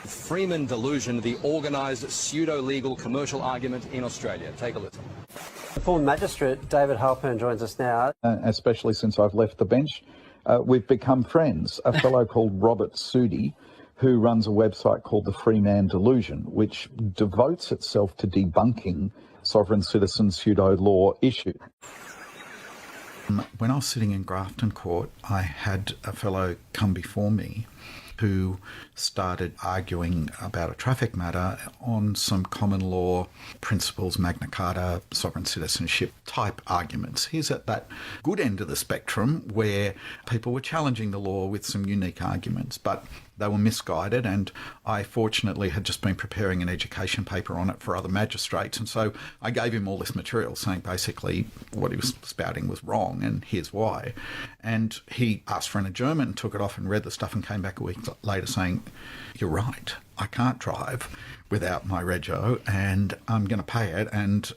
Freeman delusion, the organised pseudo-legal commercial argument in Australia. Take a listen. The former magistrate David Heilpern joins us now. Especially since I've left the bench, we've become friends. A fellow called Robert Sudi, who runs a website called the Freeman Delusion, which devotes itself to debunking sovereign citizen pseudo-law issues. When I was sitting in Grafton Court, I had a fellow come before me who started arguing about a traffic matter on some common law principles, Magna Carta, sovereign citizenship type arguments. He's at that good end of the spectrum where people were challenging the law with some unique arguments, but they were misguided, and I fortunately had just been preparing an education paper on it for other magistrates, and so I gave him all this material saying basically what he was spouting was wrong and here's why. And he asked for an adjournment and took it off and read the stuff and came back a week later saying, "You're right, I can't drive without my rego and I'm going to pay it, and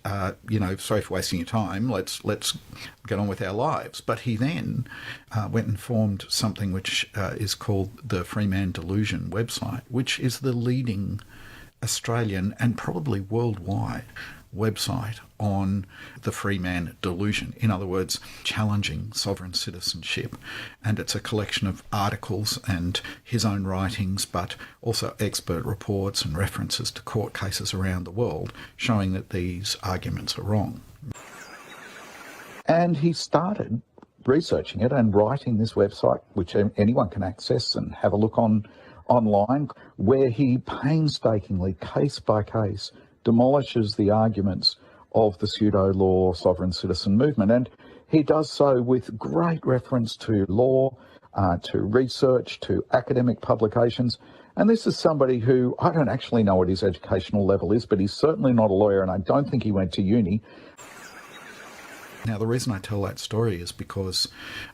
sorry for wasting your time, let's get on with our lives." But he then went and formed something which is called the Freeman Delusion website, which is the leading Australian and probably worldwide website on the Freeman Delusion. In other words, challenging sovereign citizenship. And it's a collection of articles and his own writings, but also expert reports and references to court cases around the world showing that these arguments are wrong. And he started researching it and writing this website, which anyone can access and have a look online, where he painstakingly, case by case, demolishes the arguments of the pseudo-law sovereign citizen movement. And he does so with great reference to law, to research, to academic publications. And this is somebody who, I don't actually know what his educational level is, but he's certainly not a lawyer, and I don't think he went to uni. Now, the reason I tell that story is because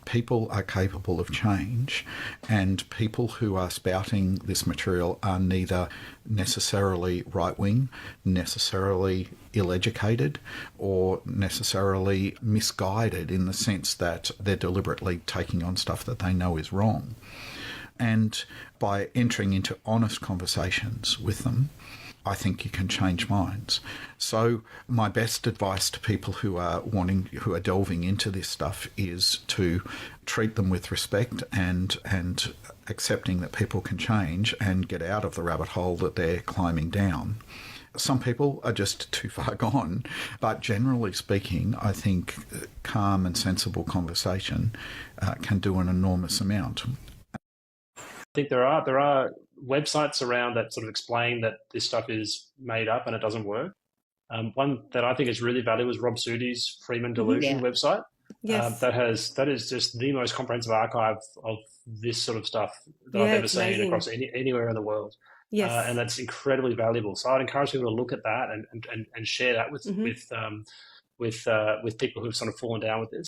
people are capable of change, and people who are spouting this material are neither necessarily right-wing, necessarily ill-educated, or necessarily misguided in the sense that they're deliberately taking on stuff that they know is wrong. And by entering into honest conversations with them, I think you can change minds. So my best advice to people who are delving into this stuff is to treat them with respect and accepting that people can change and get out of the rabbit hole that they're climbing down. Some people are just too far gone, but generally speaking, I think calm and sensible conversation can do an enormous amount. I think there are websites around that sort of explain that this stuff is made up and it doesn't work. One that I think is really valuable is Rob Sudi's Freeman Delusion website. Yes. That is just the most comprehensive archive of this sort of stuff that I've ever seen across anywhere in the world. Yes. And that's incredibly valuable. So I'd encourage people to look at that and share that with people who've sort of fallen down with this.